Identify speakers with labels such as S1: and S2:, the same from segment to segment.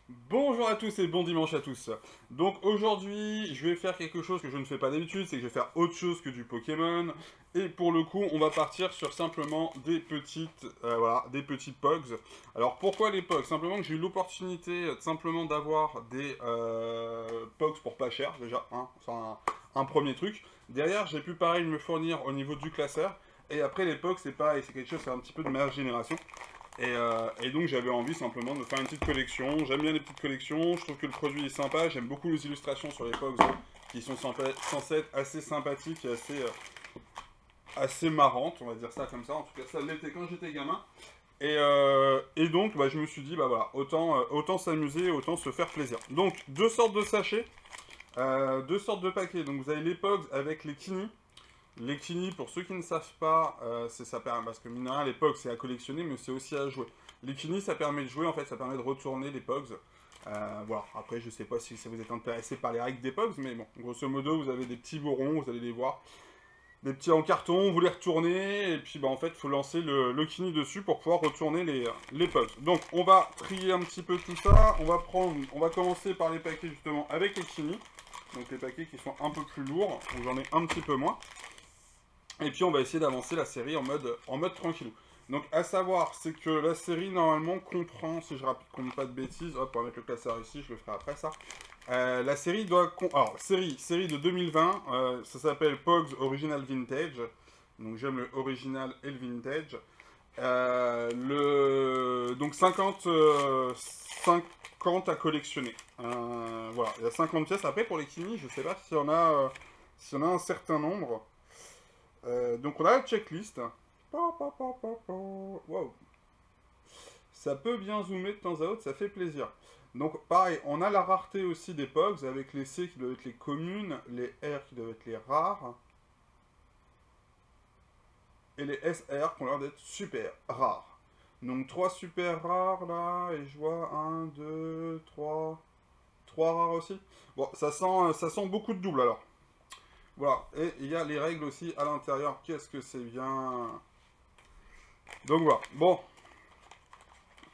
S1: Bonjour à tous et bon dimanche à tous. Donc aujourd'hui, je vais faire quelque chose que je ne fais pas d'habitude, c'est que je vais faire autre chose que du Pokémon. Et pour le coup, on va partir sur simplement des petites Pogs. Alors pourquoi les Pogs? Simplement que j'ai eu l'opportunité simplement d'avoir des Pogs pour pas cher déjà, hein, c'est un premier truc. Derrière, j'ai pu pareil me fournir au niveau du classeur. Et après les Pogs, c'est pareil, c'est quelque chose, c'est un petit peu de ma génération. Et donc j'avais envie simplement de faire une petite collection. J'aime bien les petites collections, je trouve que le produit est sympa. J'aime beaucoup les illustrations sur les Pogs qui sont censées être assez sympathiques et assez marrantes, on va dire ça comme ça. En tout cas, ça l'était quand j'étais gamin. Et donc, bah, je me suis dit, bah voilà, autant s'amuser, autant se faire plaisir. Donc, deux sortes de sachets, deux sortes de paquets. Donc, vous avez les Pogs avec les Kini. Les Kini, pour ceux qui ne savent pas, c'est ça permet, parce que mine de rien, les Pogs, c'est à collectionner, mais c'est aussi à jouer. Les Kini, ça permet de jouer, en fait, ça permet de retourner les Pogs. Voilà, après, je sais pas si ça vous êtes intéressé par les règles des Pogs, mais bon, grosso modo, vous avez des petits bourrons, vous allez les voir, des petits en carton, vous les retournez, et puis, bah, en fait, il faut lancer le Kini dessus pour pouvoir retourner les Pogs. Donc, on va trier un petit peu tout ça, on va commencer par les paquets, justement, avec les Kini, donc les paquets qui sont un peu plus lourds, où j'en ai un petit peu moins. Et puis on va essayer d'avancer la série en mode tranquillou. Donc à savoir, c'est que la série normalement comprend, si je raconte pas de bêtises, hop, on va mettre le classeur ici, je le ferai après ça. La série doit... Alors, série de 2020, ça s'appelle Pogs Original Vintage. Donc j'aime le original et le vintage. Donc 50 à collectionner. Voilà, il y a 50 pièces. Après pour les Kini, je sais pas s'il y en a un certain nombre. Donc on a la checklist. Wow. Ça peut bien zoomer de temps à autre, ça fait plaisir. Donc pareil, on a la rareté aussi des Pogs, avec les C qui doivent être les communes, les R qui doivent être les rares, et les SR qui ont l'air d'être super rares. Donc 3 super rares là, et je vois 1, 2, 3... 3 rares aussi. Bon, ça sent beaucoup de doubles alors. Voilà, et il y a les règles aussi à l'intérieur. Qu'est-ce que c'est bien. Donc voilà. Bon,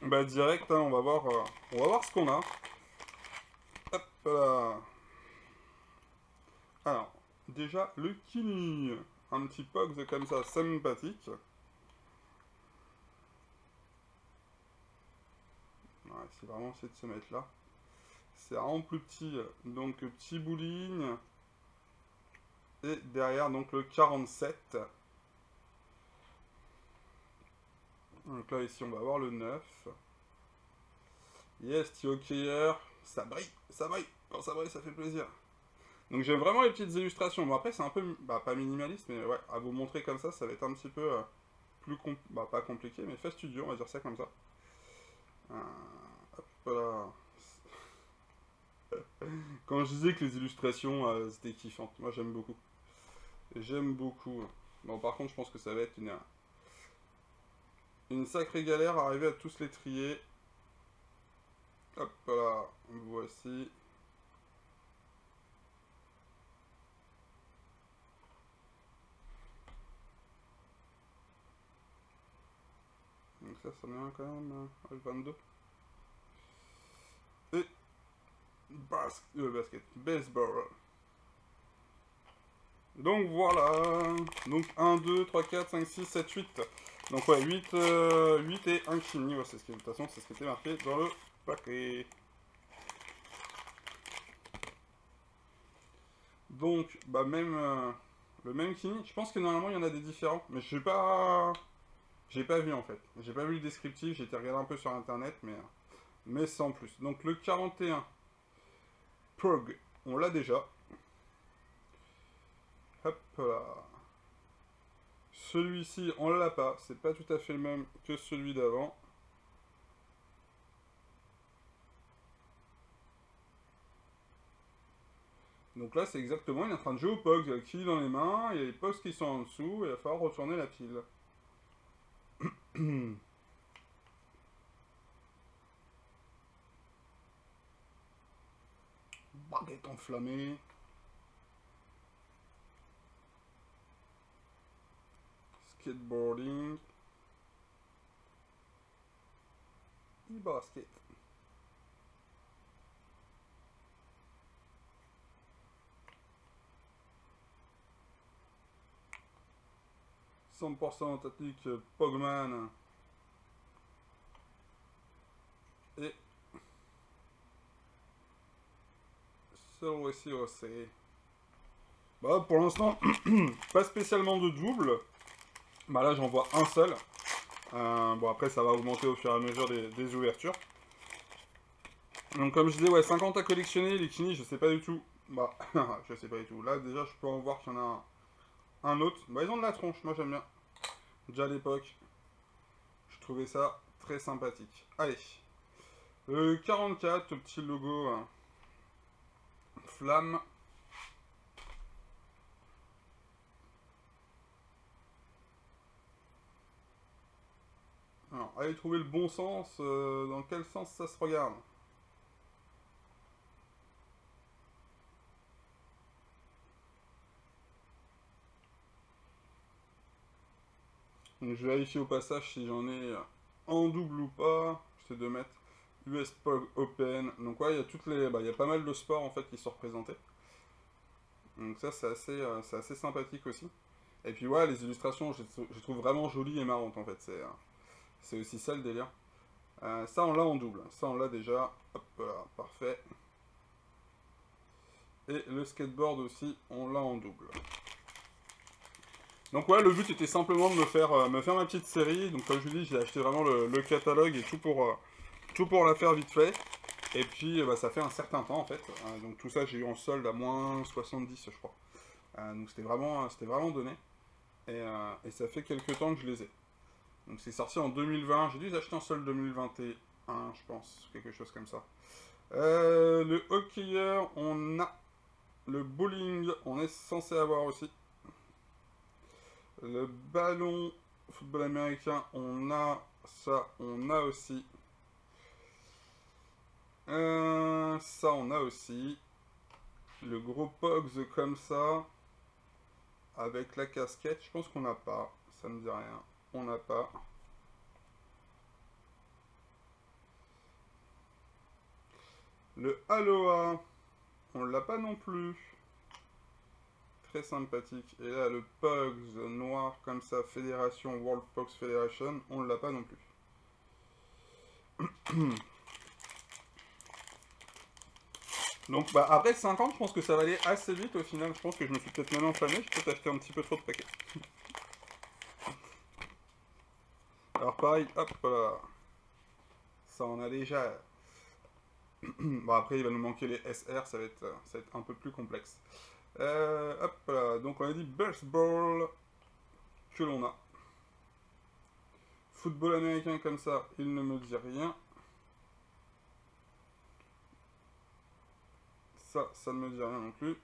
S1: bah direct, hein, on va voir ce qu'on a. Hop là. Alors, déjà le Kini. Un petit Pogs comme ça, sympathique. Ouais, c'est vraiment essayer de se mettre là. C'est vraiment plus petit. Donc petit bowling. Et derrière donc le 47. Donc là ici on va avoir le 9. Yes, T.O.K.R. Ça brille, ça brille. Quand ça brille, ça fait plaisir. Donc j'aime vraiment les petites illustrations. Bon après c'est un peu, bah, pas minimaliste, mais ouais, à vous montrer comme ça va être un petit peu bah, pas compliqué, mais fastidieux, on va dire ça comme ça. Hop là. Quand je disais que les illustrations c'était kiffant, moi j'aime beaucoup. J'aime beaucoup. Bon par contre je pense que ça va être une sacrée galère à arriver à tous les trier. Hop là, voici. Donc ça en est un quand même, le 22. Et baseball. Donc voilà. Donc 1, 2, 3, 4, 5, 6, 7, 8. Donc ouais, 8 et 1 Kini. Ouais, de toute façon, c'est ce qui était marqué dans le paquet. Donc, bah même le même Kini. Je pense que normalement il y en a des différents. Mais je sais pas. J'ai pas vu en fait. J'ai pas vu le descriptif. J'ai été regarder un peu sur internet, mais sans plus. Donc le 41 Prog, on l'a déjà. Hop là. Celui-ci, on l'a pas. C'est pas tout à fait le même que celui d'avant. Donc là, c'est exactement, il est en train de jouer au Pogs. Il y a le Kili dans les mains, il y a les Pogs qui sont en dessous, et il va falloir retourner la pile. Baguette enflammée. Skateboarding. E-basket. 100% tactique Pogman. Et celui-ci aussi. Bah, pour l'instant, pas spécialement de double. Bah là, j'en vois un seul. Bon, après, ça va augmenter au fur et à mesure des ouvertures. Donc, comme je disais, ouais, 50 à collectionner. Les Kini, je sais pas du tout. Bah, je sais pas du tout. Là, déjà, je peux en voir qu'il y en a un autre. Bah, ils ont de la tronche. Moi, j'aime bien. Déjà à l'époque, je trouvais ça très sympathique. Allez. 44, petit logo. Flamme. Alors, allez trouver le bon sens. Dans quel sens ça se regarde? Donc, je vérifie au passage si j'en ai en double ou pas. J'essaie de mettre US Pog Open. Donc ouais, il y a toutes les, bah, il y a pas mal de sports en fait qui sont représentés. Donc ça c'est assez sympathique aussi. Et puis ouais, les illustrations, je trouve vraiment jolies et marrantes en fait. C'est aussi ça le délire. Ça on l'a en double. Ça on l'a déjà. Hop là, parfait. Et le skateboard aussi, on l'a en double. Donc ouais, le but était simplement de me faire ma petite série. Donc comme je vous dis, j'ai acheté vraiment le catalogue et tout pour la faire vite fait. Et puis bah, ça fait un certain temps en fait. Donc tout ça j'ai eu en solde à moins 70 je crois. Donc c'était vraiment donné. Et ça fait quelques temps que je les ai. Donc c'est sorti en 2020. J'ai dû les acheter en solde 2021 je pense. Quelque chose comme ça. Le hockeyeur, on a. Le bowling, on est censé avoir aussi. Le ballon football américain, on a ça, on a aussi. Ça, on a aussi. Le gros Pogs comme ça, avec la casquette, je pense qu'on n'a pas. Ça me dit rien. On n'a pas. Le Aloha, on l'a pas non plus. Très sympathique. Et là, le Pogs noir comme ça, Fédération, World Pogs Federation, on l'a pas non plus. Donc bah après 50, je pense que ça va aller assez vite au final. Je pense que je me suis peut-être même enflammé, j'ai peut-être acheté un petit peu trop de paquets. Alors pareil, hop là. Ça en a déjà. Bon après il va nous manquer les SR, ça va être un peu plus complexe. Hop là, donc on a dit baseball que l'on a. Football américain comme ça, il ne me dit rien. Ça ne me dit rien non plus.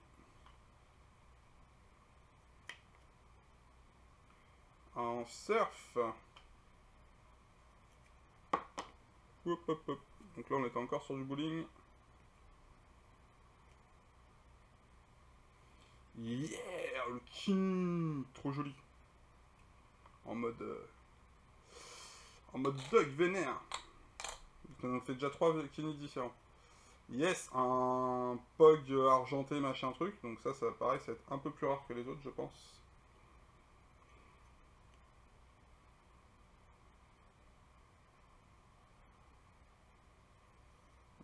S1: En surf. Hop, hop, hop. Donc là on était encore sur du bowling. Yeah, le king, trop joli. En mode Doug vénère. On fait déjà 3 Kenny différents. Yes, un Pog argenté machin truc. Donc ça pareil, ça va être un peu plus rare que les autres, je pense.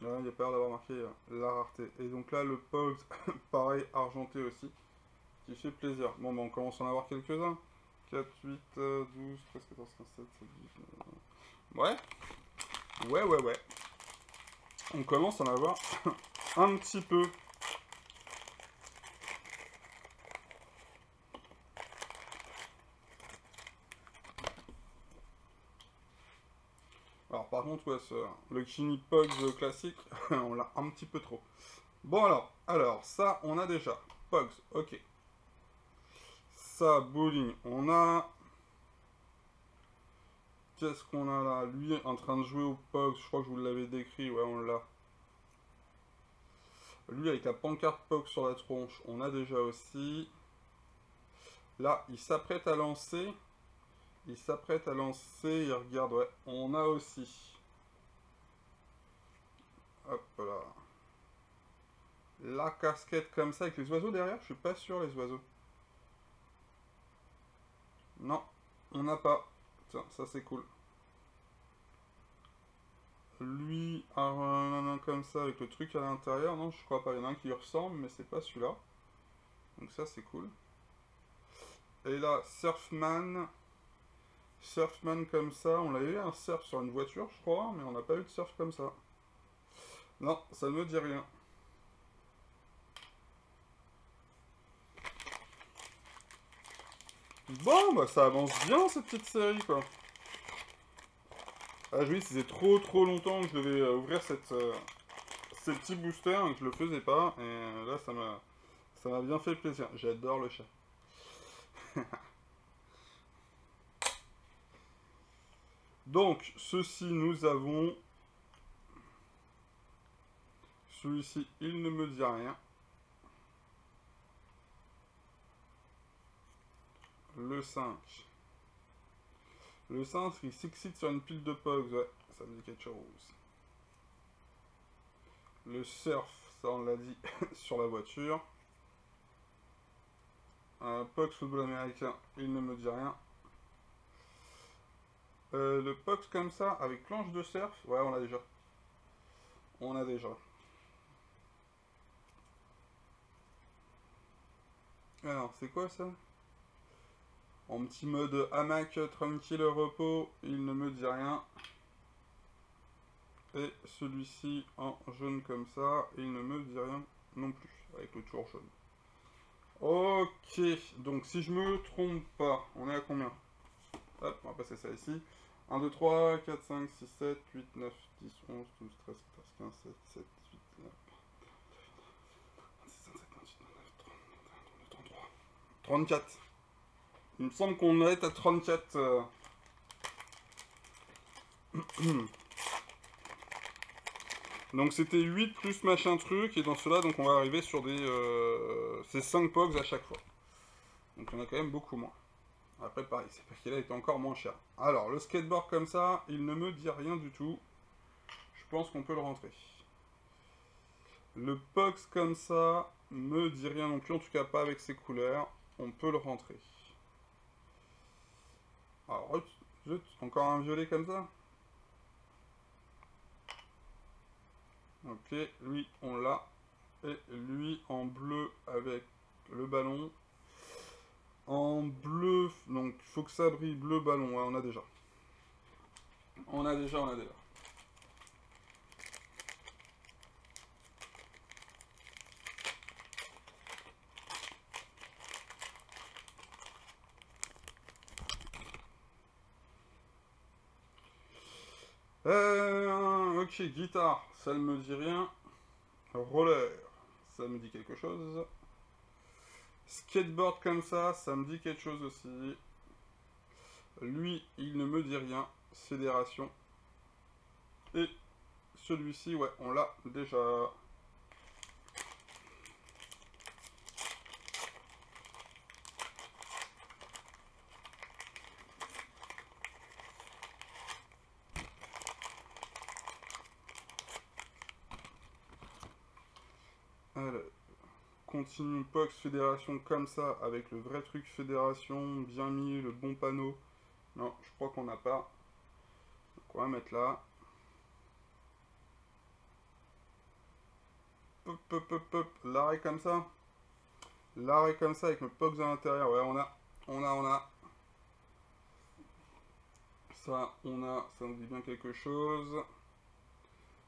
S1: Là, il y a pas l'air d'avoir marqué la rareté. Et donc là, le Pog, pareil, argenté aussi. Qui fait plaisir. Bon, bah, on commence à en avoir quelques-uns. 4, 8, 12, 13, 14, 15, 17, 18, 19... Ouais. Ouais. On commence à en avoir un petit peu. Alors par contre, ouais, le Kini Pogs classique, on l'a un petit peu trop. Bon alors, ça, on a déjà. Pogs, ok. Ça, bowling, on a... Qu'est-ce qu'on a là? Lui en train de jouer au Pogs, je crois que je vous l'avais décrit, ouais, on l'a. Lui avec la pancarte Pogs sur la tronche, on a déjà aussi. Là, il s'apprête à lancer. Il regarde, ouais, on a aussi. Hop là. La casquette comme ça avec les oiseaux derrière, je suis pas sûr les oiseaux. Non, On n'a pas. Tiens, ça c'est cool. Lui, un comme ça avec le truc à l'intérieur. Non, je crois pas. Il y en a un qui lui ressemble, mais c'est pas celui-là. Donc ça c'est cool. Et là, Surfman. Surfman comme ça. On avait eu un surf sur une voiture, je crois, mais on n'a pas eu de surf comme ça. Non, ça ne me dit rien. Bon, bah ça avance bien cette petite série, quoi. Ah, je me dis, c'était trop longtemps que je devais ouvrir ces petits boosters et que je le faisais pas. Et là, ça m'a bien fait plaisir. J'adore le chat. Donc, ceci, nous avons... Celui-ci, il ne me dit rien. Le 5. Le 5, il s'excite sur une pile de Pogs. Ouais, ça me dit quelque chose. Le surf, ça on l'a dit, sur la voiture. Pogs football américain, il ne me dit rien. Le Pogs comme ça, avec planche de surf, ouais, on l'a déjà. On a déjà. Alors, c'est quoi ça? En petit mode hamac, tranquille, repos, il ne me dit rien. Et celui-ci en jaune comme ça, il ne me dit rien non plus, avec le tour jaune. Ok, donc si je me trompe pas, on est à combien? Hop, on va passer ça ici. 1, 2, 3, 4, 5, 6, 7, 8, 9, 10, 11, 12, 13, 14, 15, 16, 17, 18, 19, 26, 27, 28, 29, 30, 31, 32, 33. 34. Il me semble qu'on est à 34. Donc c'était 8 plus machin truc, et dans cela, donc on va arriver sur des... c'est 5 pogs à chaque fois. Donc il y en a quand même beaucoup moins. Après pareil, c'est parce qu'il a été encore moins cher. Alors, le skateboard comme ça, il ne me dit rien du tout. Je pense qu'on peut le rentrer. Le pogs comme ça, me dit rien non plus, en tout cas pas avec ses couleurs. On peut le rentrer. Alors, encore un violet comme ça. Ok, lui, on l'a. Et lui, en bleu avec le ballon. En bleu, donc il faut que ça brille bleu ballon. Ouais, on a déjà. On a déjà. Ok, guitare, ça ne me dit rien. Roller, ça me dit quelque chose. Skateboard comme ça me dit quelque chose aussi. Lui, il ne me dit rien. Fédération. Et celui-ci, ouais, on l'a déjà. Alors, continue Pox Fédération comme ça, avec le vrai truc Fédération, bien mis, le bon panneau. Non, je crois qu'on n'a pas. Donc on va mettre là. Hop. L'arrêt comme ça. L'arrêt comme ça avec le Pox à l'intérieur. Ouais, on a. Ça, ça nous dit bien quelque chose.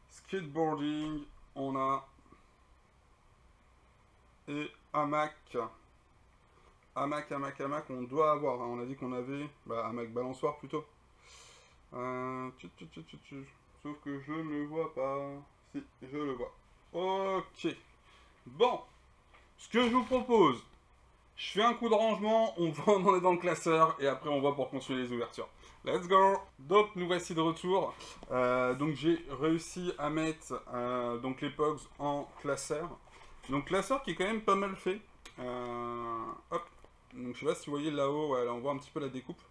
S1: Skateboarding, on a. Et hamac. Hamac, on doit avoir. Hein. On a dit qu'on avait. Bah, hamac balançoire plutôt. Sauf que je ne le vois pas. Si, je le vois. Ok. Bon. Ce que je vous propose, je fais un coup de rangement, on en est dans le classeur, et après on va pour continuer les ouvertures. Let's go. Donc nous voici de retour. Donc j'ai réussi à mettre donc les Pogs en classeur. Donc classeur qui est quand même pas mal fait. Hop. Donc je sais pas si vous voyez là-haut, ouais, là on voit un petit peu la découpe.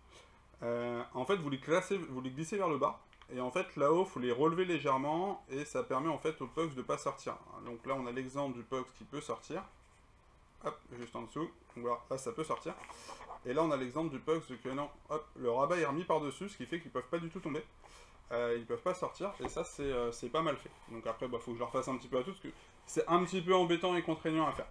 S1: En fait vous les glissez vers le bas. Et en fait là-haut il faut les relever légèrement. Et ça permet en fait aux Pogs de pas sortir. Donc là on a l'exemple du Pogs qui peut sortir. Hop, juste en dessous. Donc voilà, là ça peut sortir. Et là, on a l'exemple du Pugs que non, hop, le rabat est remis par-dessus, ce qui fait qu'ils peuvent pas du tout tomber. Ils peuvent pas sortir, et ça, c'est pas mal fait. Donc après, bah, faut que je leur fasse un petit peu à tous, parce que c'est un petit peu embêtant et contraignant à faire.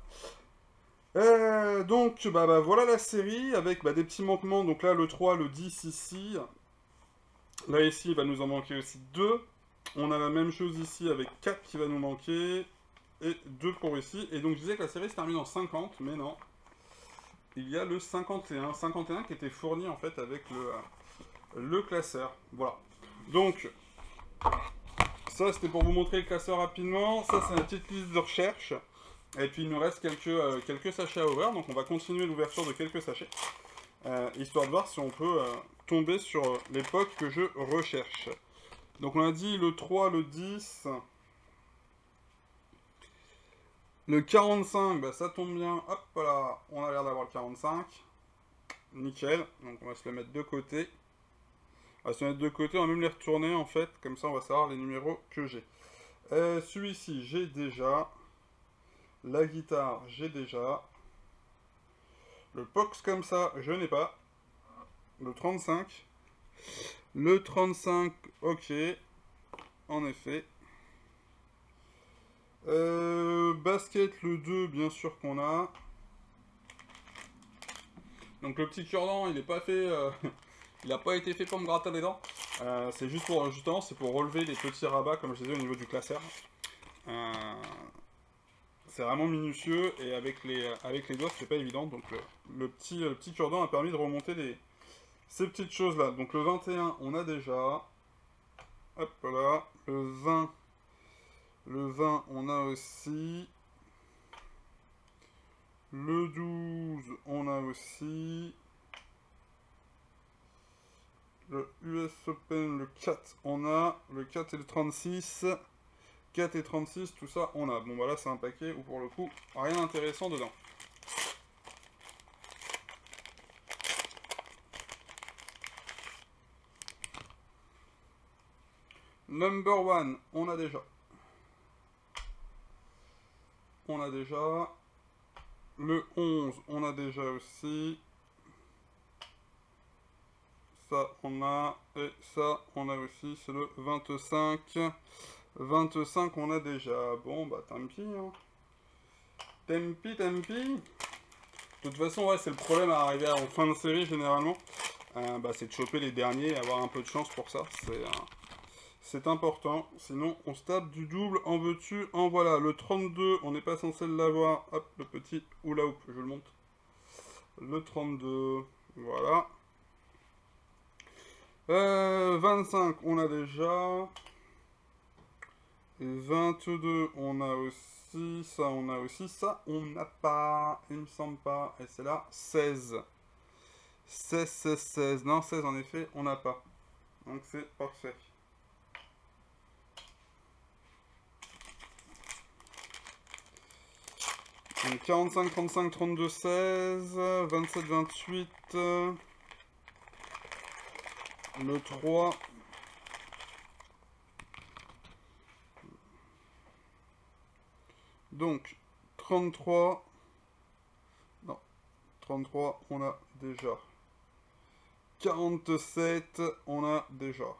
S1: Donc, voilà la série, avec des petits manquements. Donc là, le 3, le 10 ici. Là, ici, il va nous en manquer aussi 2. On a la même chose ici, avec 4 qui va nous manquer. Et 2 pour ici. Et donc, je disais que la série se termine en 50, mais non. Il y a le 51. 51 qui était fourni, en fait, avec le classeur. Voilà. Donc, ça, c'était pour vous montrer le classeur rapidement. Ça, c'est la petite liste de recherche. Et puis, il nous reste quelques sachets à ouvrir. Donc, on va continuer l'ouverture de quelques sachets. Histoire de voir si on peut tomber sur l'époque que je recherche. Donc, on a dit le 3, le 10. Le 45, ça tombe bien. Hop là, on a l'air d'avoir le 45. Nickel. Donc, on va se le mettre de côté. On va se mettre de côté, on va même les retourner en fait. Comme ça, on va savoir les numéros que j'ai. Celui-ci, j'ai déjà. La guitare, j'ai déjà. Le Pox comme ça, je n'ai pas. Le 35. Le 35, ok. En effet. Basket, le 2, bien sûr qu'on a. Donc le petit cure-dent, il n'est pas fait... il n'a pas été fait pour me gratter les dents. C'est juste pour, justement, c'est pour relever les petits rabats, comme je disais, au niveau du classeur. C'est vraiment minutieux, et avec les doigts, c'est pas évident. Donc le petit cure-dent a permis de remonter ces petites choses-là. Donc le 21, on a déjà. Hop là. Le 20, on a aussi. Le 12, on a aussi. Le US Open, le 4, on a. Le 4 et le 36. 4 et 36, tout ça, on a. Bon, voilà, c'est un paquet où, pour le coup, rien d'intéressant dedans. Number 1, on a déjà. On a déjà. Le 11, on a déjà aussi. Ça, on a. Et ça, on a aussi. C'est le 25. 25, on a déjà. Bon, tant pis. Hein. Tant pis. De toute façon, ouais, c'est le problème à arriver en fin de série, généralement. C'est de choper les derniers et avoir un peu de chance pour ça. C'est important. Sinon, on se tape du double. En veux-tu? En voilà. Le 32, on n'est pas censé l'avoir. Hop, le petit hula hoop, je le monte. Le 32, voilà. 25, on a déjà. 22, on a aussi. Ça, on a aussi. Ça, on n'a pas. Il me semble pas. Et c'est là. 16. 16, 16, 16. Non, 16, en effet, on n'a pas. Donc, c'est parfait. Donc 45, 35, 32, 16, 27, 28, le 3, donc 33, non, 33, on a déjà, 47, on a déjà,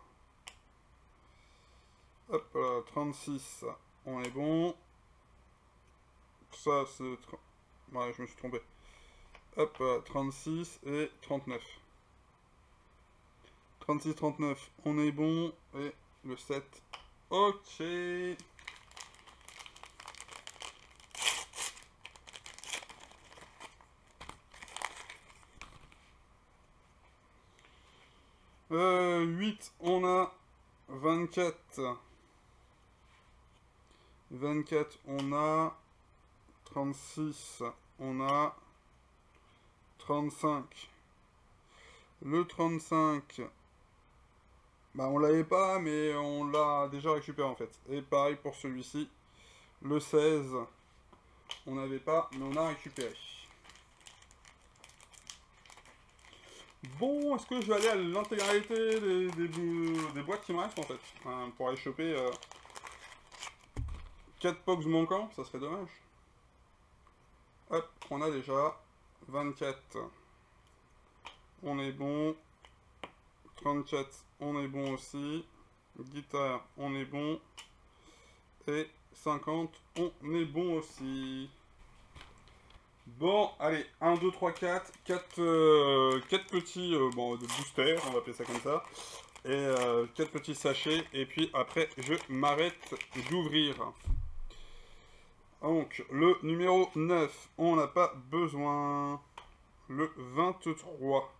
S1: hop là, 36, on est bon. Ça, c'est... Ouais, je me suis trompé. Hop, 36 et 39. 36, 39, on est bon. Et le 7. Ok. 8, on a 24. 24, on a... 36, on a 35. Le 35, on l'avait pas, mais on l'a déjà récupéré en fait. Et pareil pour celui-ci. Le 16, on n'avait pas, mais on a récupéré. Bon, est-ce que je vais aller à l'intégralité des boîtes qui me restent en fait, pour aller choper 4 Pogs manquants, ça serait dommage. Hop, on a déjà 24. on est bon. 34, on est bon aussi. Guitare, on est bon. Et 50, on est bon aussi. Bon, allez, 1, 2, 3, 4. 4 petits bon, de boosters, on va appeler ça comme ça. Et 4 petits sachets. Et puis après, je m'arrête d'ouvrir. Donc, le numéro 9, on n'a pas besoin. Le 23.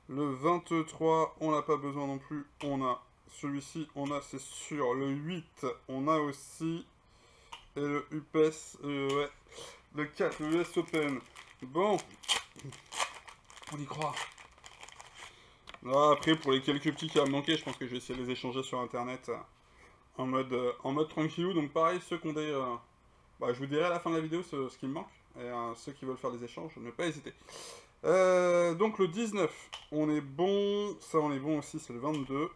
S1: Le 23, on n'a pas besoin non plus. On a celui-ci, on a, c'est sûr. Le 8, on a aussi. Et le UPS, ouais. Le 4, le US Open. Bon. On y croit. Là, après, pour les quelques petits qui vont me manquer, je pense que je vais essayer de les échanger sur Internet en mode tranquillou. Donc pareil, ceux qui ont des... bah, je vous dirai à la fin de la vidéo ce qui me manque. Et ceux qui veulent faire des échanges, ne pas hésiter. Donc le 19, on est bon. Ça, on est bon aussi, c'est le 22.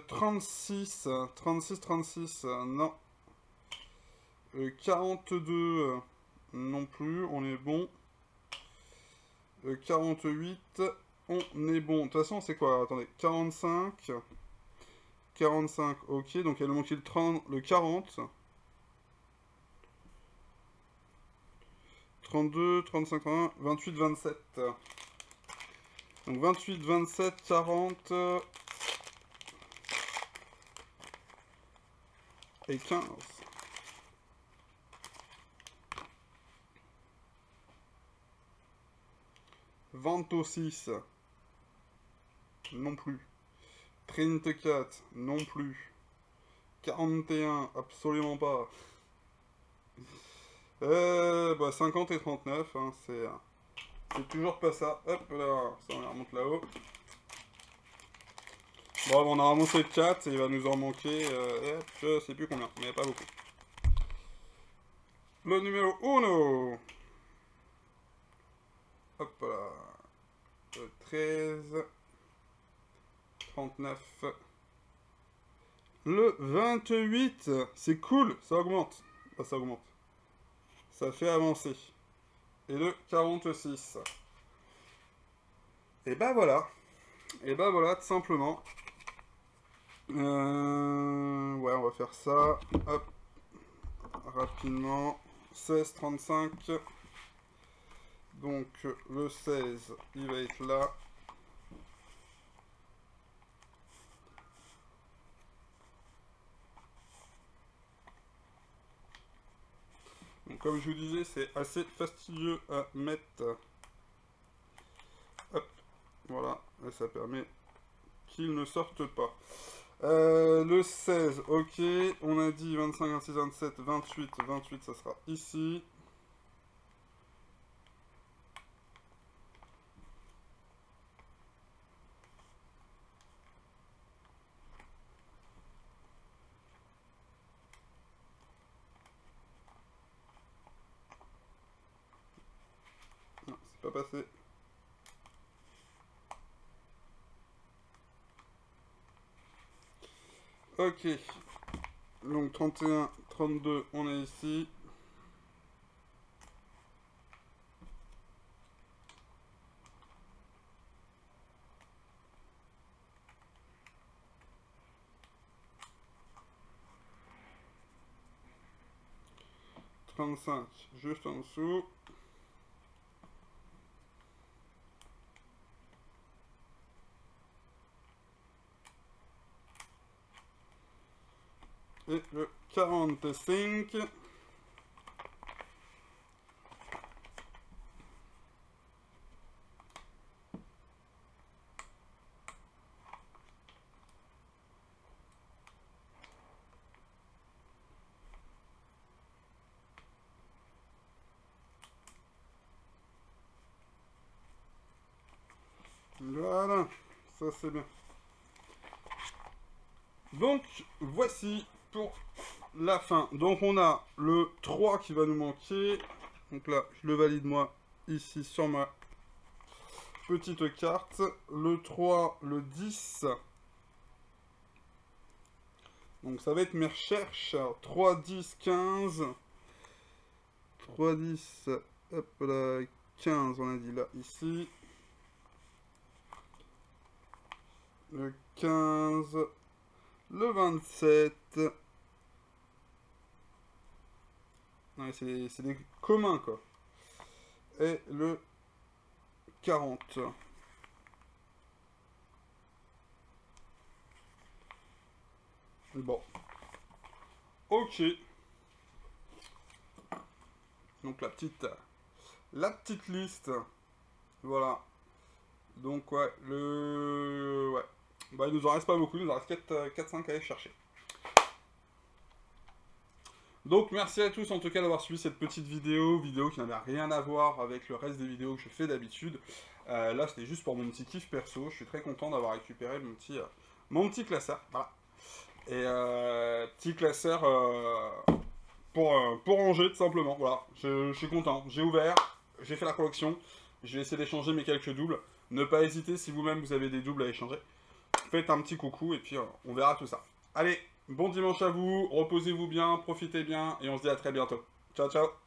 S1: 36, non. 42, non plus, on est bon. 48, on est bon. De toute façon, c'est quoi? Attendez, 45. 45, ok, donc elle a manqué le 40. 32, 35, 31, 28, 27. Donc 28, 27, 40 et 15. 26, non plus. 34, non plus. 41, absolument pas. Bah 50 et 39, hein, c'est toujours pas ça. Hop là, ça on remonte là-haut. Bon, on a remonté le 4 et il va nous en manquer, je sais plus combien, mais pas beaucoup. Le numéro 1. Hop là. Le 13. 39. Le 28. C'est cool, ça augmente. Ah, ça augmente. Ça fait avancer. Et le 46. Et bah voilà. Et bah voilà, tout simplement. Ouais, on va faire ça. Hop. Rapidement. 16, 35. Donc, le 16, il va être là. Donc, comme je vous disais, c'est assez fastidieux à mettre. Hop. Voilà. Et ça permet qu'il ne sorte pas. Le 16, ok. On a dit 25, 26, 27, 28. 28, ça sera ici. Non, c'est pas passé. Ok. Donc 31, 32, on est ici. Juste en dessous. Et le 45. Voilà, ça c'est bien. Donc, voici pour la fin. Donc, on a le 3 qui va nous manquer. Donc là, je le valide moi, ici, sur ma petite carte. Le 3, le 10. Donc, ça va être mes recherches. 3, 10, 15. 3, 10, hop là, 15, on a dit là, ici. le 15, le 27. Ouais, c'est des communs, quoi. Et le 40. Bon. Ok. Donc la petite liste. Voilà. Donc ouais, ouais. Bah il nous en reste pas beaucoup, il nous en reste 4-5 à aller chercher. Donc merci à tous en tout cas d'avoir suivi cette petite vidéo qui n'avait rien à voir avec le reste des vidéos que je fais d'habitude. Là c'était juste pour mon petit kiff perso, je suis très content d'avoir récupéré mon petit classeur, voilà. Et petit classeur pour ranger tout simplement, voilà. Je suis content, j'ai ouvert, j'ai fait la collection, j'ai essayé d'échanger mes quelques doubles. Ne pas hésiter si vous-même vous avez des doubles à échanger. Faites un petit coucou et puis on verra tout ça. Allez, bon dimanche à vous, reposez-vous bien, profitez bien et on se dit à très bientôt. Ciao ciao.